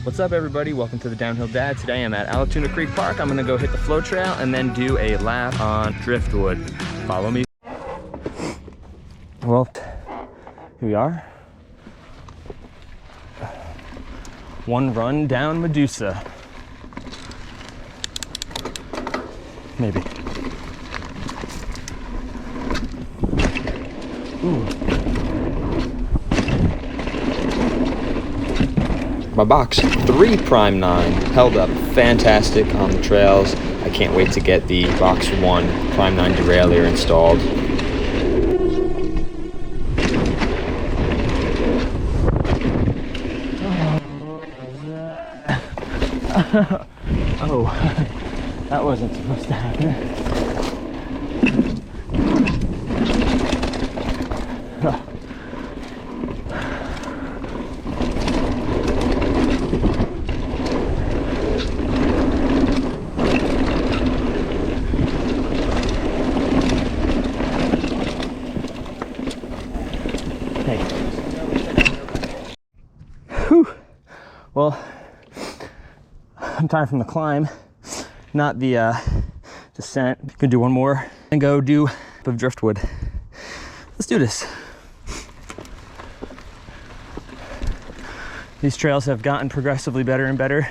What's up everybody, welcome to the Downhill Dad. Today I'm at Allatoona Creek Park. I'm gonna go hit the flow trail and then do a lap on driftwood. Follow me. Well, here we are. One run down Medusa. Maybe. Ooh. My box 3 Prime 9 held up fantastic on the trails. I can't wait to get the box 1 Prime 9 derailleur installed. Oh, that wasn't supposed to happen. Hey. Whew. Well, I'm tired from the climb, not the descent. Gonna do one more and go do a bit of driftwood. Let's do this. These trails have gotten progressively better and better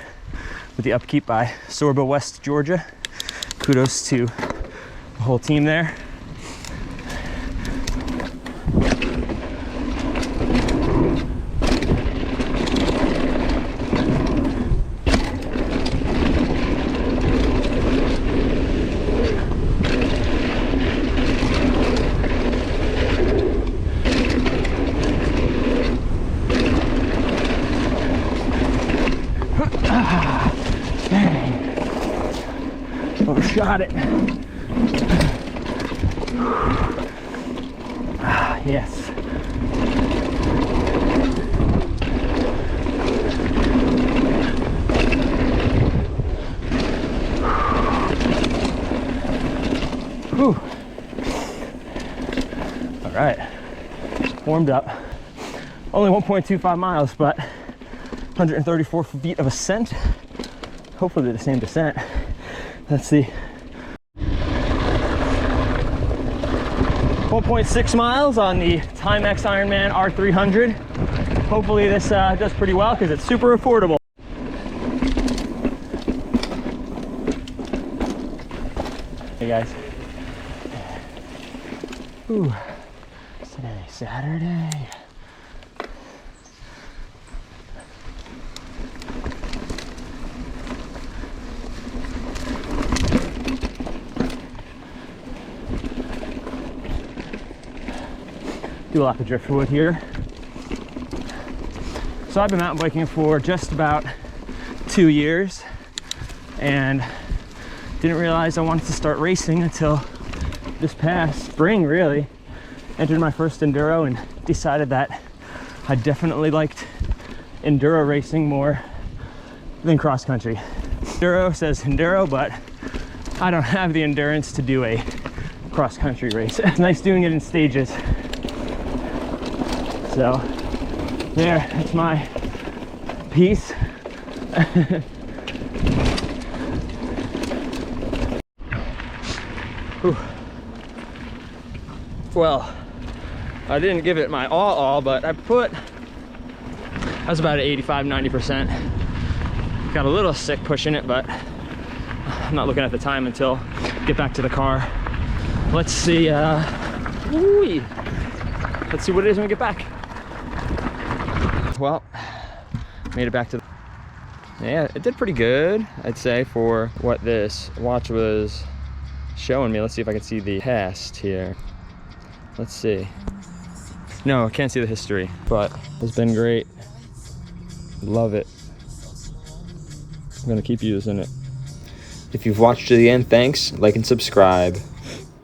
with the upkeep by SORBA West Georgia. Kudos to the whole team there. Overshot it. Yes. Whew. All right. Warmed up. Only 1.25 miles, but 134 feet of ascent. Hopefully the same descent. Let's see. 1.6 miles on the Timex Ironman R300. Hopefully this does pretty well because it's super affordable. Hey guys. Ooh, today, Saturday. Do a lot of driftwood here. So I've been mountain biking for just about 2 years and didn't realize I wanted to start racing until this past spring, really. Entered my first enduro and decided that I definitely liked enduro racing more than cross country. Enduro says enduro, but I don't have the endurance to do a cross country race. It's nice doing it in stages. So there, that's my piece. Well, I didn't give it my all, but I was about at 85–90%. Got a little sick pushing it, but I'm not looking at the time until I get back to the car. Let's see, let's see what it is when we get back. Well, made it back to, yeah, it did pretty good, I'd say, for what this watch was showing me. Let's see if I can see the past here. Let's see. No, I can't see the history, but it's been great. Love it. I'm gonna keep using it. If you've watched to the end, thanks. Like and subscribe.